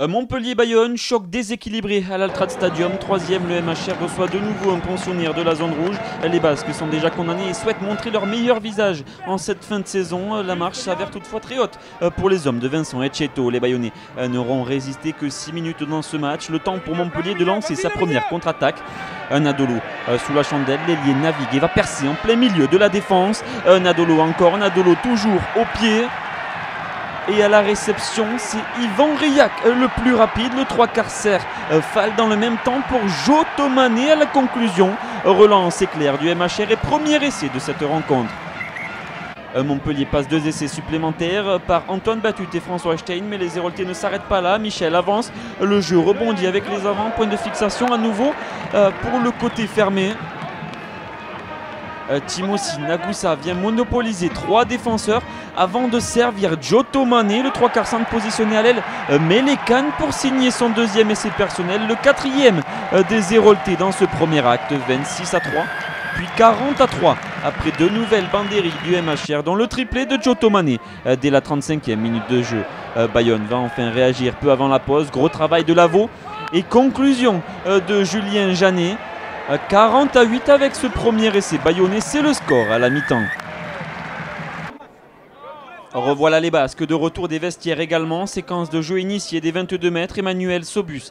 Montpellier-Bayonne, choc déséquilibré à l'Altrad Stadium. Troisième, le MHR reçoit de nouveau un pensionnaire de la zone rouge. Les Basques sont déjà condamnés et souhaitent montrer leur meilleur visage en cette fin de saison. La marche s'avère toutefois très haute pour les hommes de Vincent Etcheto. Les Bayonnais n'auront résisté que 6 minutes dans ce match. Le temps pour Montpellier de lancer sa première contre-attaque. Nadolo sous la chandelle, l'ailier navigue et va percer en plein milieu de la défense. Nadolo encore, Nadolo toujours au pied. Et à la réception, c'est Yvan Riac le plus rapide. Le 3/4 serre Fall dans le même temps pour Jotomane à la conclusion. Relance éclair du MHR et premier essai de cette rencontre. Montpellier passe 2 essais supplémentaires par Antoine Batut et François Stein, mais les Héroltais ne s'arrêtent pas là. Michel avance, le jeu rebondit avec les avants, point de fixation à nouveau pour le côté fermé. Timothy Nagusa vient monopoliser 3 défenseurs avant de servir Jotomane, le 3/4 centre positionné à l'aile, met les cannes pour signer son deuxième essai personnel, le 4e des Héroltais dans ce premier acte. 26-3, puis 40-3 après 2 nouvelles banderies du MHR dont le triplé de Jotomane dès la 35e minute de jeu. Bayonne va enfin réagir peu avant la pause, gros travail de Lavaux et conclusion de Julien Janet. 40-8 avec ce premier essai bayonnais, c'est le score à la mi-temps. Revoilà les Basques de retour des vestiaires également. Séquence de jeu initiée des 22 mètres. Emmanuel Sobus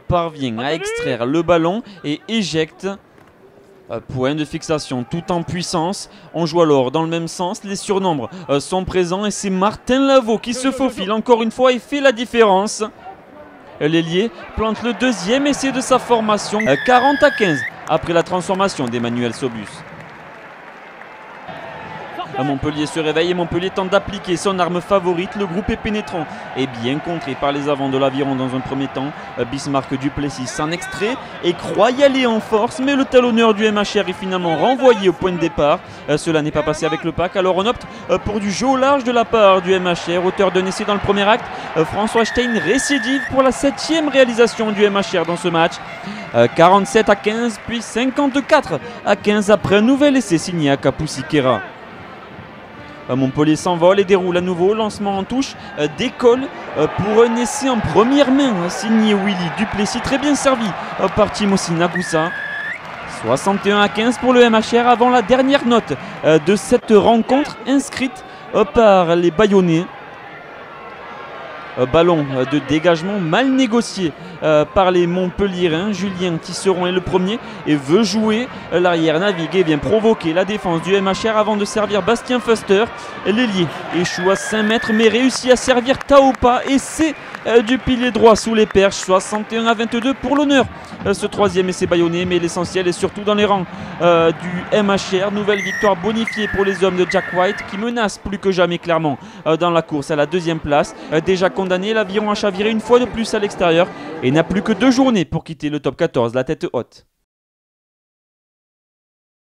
parvient à extraire le ballon et éjecte. Point de fixation tout en puissance. On joue alors dans le même sens. Les surnombres sont présents et c'est Martin Lavaux qui se faufile encore une fois et fait la différence. L'ailier plante le deuxième essai de sa formation. 40-15 après la transformation d'Emmanuel Sobus. Montpellier se réveille et Montpellier tente d'appliquer son arme favorite. Le groupe est pénétrant et bien contré par les avants de l'Aviron dans un premier temps. Bismarck Duplessis s'en extrait et croit y aller en force, mais le talonneur du MHR est finalement renvoyé au point de départ. Cela n'est pas passé avec le pack, alors on opte pour du jeu au large de la part du MHR. Auteur d'un essai dans le premier acte, François Stein récidive pour la 7e réalisation du MHR dans ce match. 47-15 puis 54-15 après un nouvel essai signé à Kapoussi-Kera. Montpellier s'envole et déroule à nouveau, lancement en touche, décolle pour un essai en première main, signé Willy Duplessis, très bien servi par Timothy Nagusa. 61-15 pour le MHR avant la dernière note de cette rencontre inscrite par les Bayonnais. Ballon de dégagement mal négocié par les Montpelliérains. Julien Tisseron est le premier et veut jouer. L'arrière navigue et vient provoquer la défense du MHR avant de servir Bastien Fuster. L'ailier échoue à 5 mètres mais réussit à servir Taopa et c'est du pilier droit sous les perches. 61-22 pour l'honneur. Ce 3e essai bayonnais, mais l'essentiel est surtout dans les rangs du MHR. Nouvelle victoire bonifiée pour les hommes de Jack White qui menacent plus que jamais clairement dans la course à la 2e place. Déjà condamné, l'Aviron a chaviré une fois de plus à l'extérieur et n'a plus que 2 journées pour quitter le top 14, la tête haute.